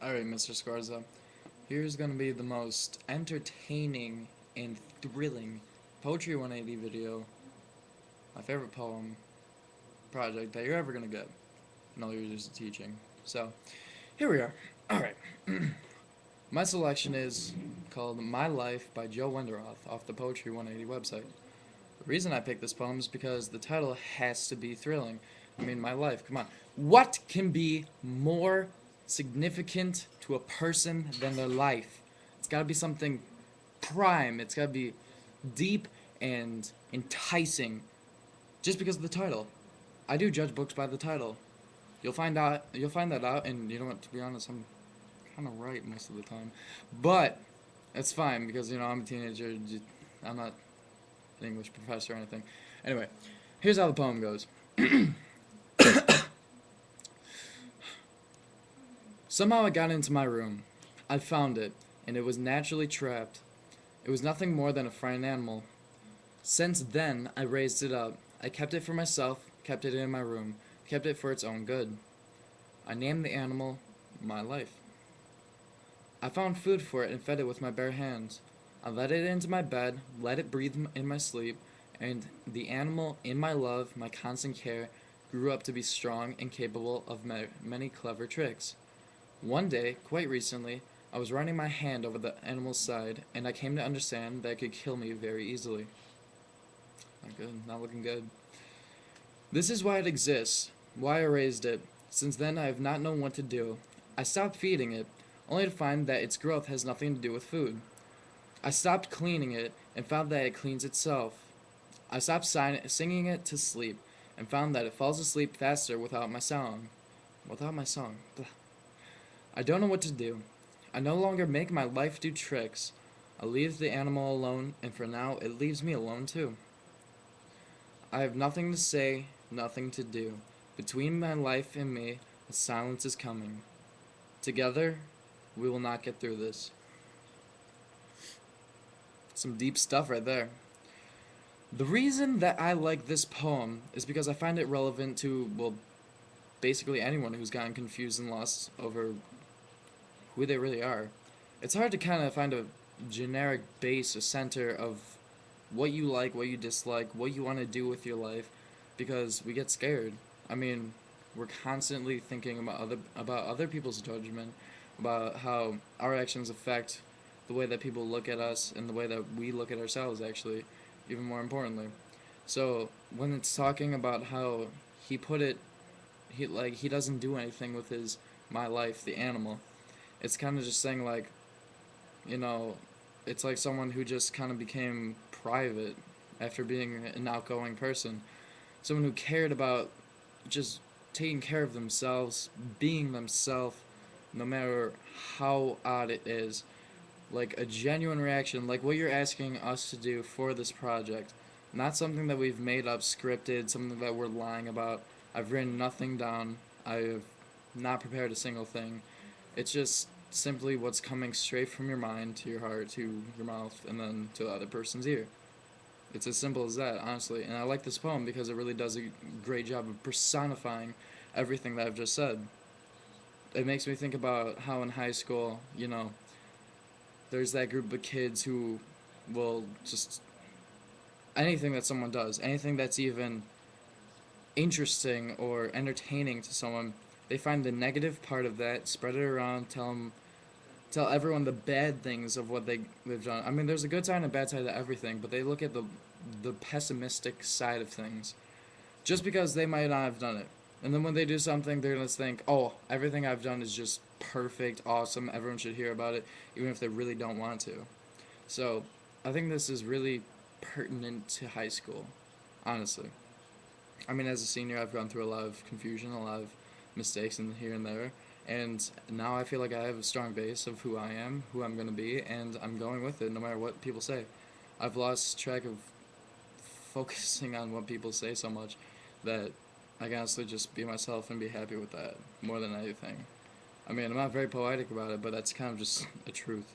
Alright, Mr. Scorza. Here's gonna be the most entertaining and thrilling Poetry 180 video, my favorite poem project that you're ever gonna get in all your years of teaching. So, here we are. Alright. My selection is called My Life by Joe Wenderoth off the Poetry 180 website. The reason I picked this poem is because the title has to be thrilling. I mean, my life, come on. What can be more significant to a person than their life? It's gotta be something prime, it's gotta be deep and enticing just because of the title. I do judge books by the title. You'll find that out, and you know what, to be honest, I'm kinda right most of the time. But it's fine because, you know, I'm a teenager, I'm not an English professor or anything. Anyway, here's how the poem goes. Somehow it got into my room. I found it, and it was naturally trapped. It was nothing more than a frightened animal. Since then, I raised it up. I kept it for myself, kept it in my room, kept it for its own good. I named the animal my life. I found food for it and fed it with my bare hands. I let it into my bed, let it breathe in my sleep, and the animal, in my love, my constant care, grew up to be strong and capable of many clever tricks. One day, quite recently, I was running my hand over the animal's side, and I came to understand that it could kill me very easily. Not good, not looking good. This is why it exists, why I raised it. Since then, I have not known what to do. I stopped feeding it, only to find that its growth has nothing to do with food. I stopped cleaning it, and found that it cleans itself. I stopped singing it to sleep, and found that it falls asleep faster without my song. Without my song. Blah. I don't know what to do. I no longer make my life do tricks. I leave the animal alone, and for now, it leaves me alone too. I have nothing to say, nothing to do. Between my life and me, a silence is coming. Together, we will not get through this. Some deep stuff right there. The reason that I like this poem is because I find it relevant to, well, basically anyone who's gotten confused and lost over who they really are. It's hard to kind of find a generic base, a center of what you like, what you dislike, what you want to do with your life, because we get scared. I mean, we're constantly thinking about other people's judgment, about how our actions affect the way that people look at us and the way that we look at ourselves, actually, even more importantly. So when it's talking about how he put it, he doesn't do anything with his my life, the animal. It's kind of just saying, like, you know, it's like someone who just kind of became private after being an outgoing person. Someone who cared about just taking care of themselves, being themselves, no matter how odd it is. Like a genuine reaction, like what you're asking us to do for this project. Not something that we've made up, scripted, something that we're lying about. I've written nothing down. I've not prepared a single thing. It's just simply what's coming straight from your mind to your heart, to your mouth, and then to the other person's ear. It's as simple as that, honestly. And I like this poem because it really does a great job of personifying everything that I've just said. It makes me think about how in high school, you know, there's that group of kids who will just, anything that someone does, anything that's even interesting or entertaining to someone, they find the negative part of that, spread it around, tell everyone the bad things of what they've done. I mean, there's a good side and a bad side to everything, but they look at the pessimistic side of things just because they might not have done it. And then when they do something, they're going to think, oh, everything I've done is just perfect, awesome, everyone should hear about it, even if they really don't want to. So, I think this is really pertinent to high school, honestly. I mean, as a senior, I've gone through a lot of confusion, a lot of mistakes in here and there, and now I feel like I have a strong base of who I am, who I'm going to be, and I'm going with it no matter what people say. I've lost track of focusing on what people say so much that I can honestly just be myself and be happy with that more than anything. I mean, I'm not very poetic about it, but that's kind of just a truth.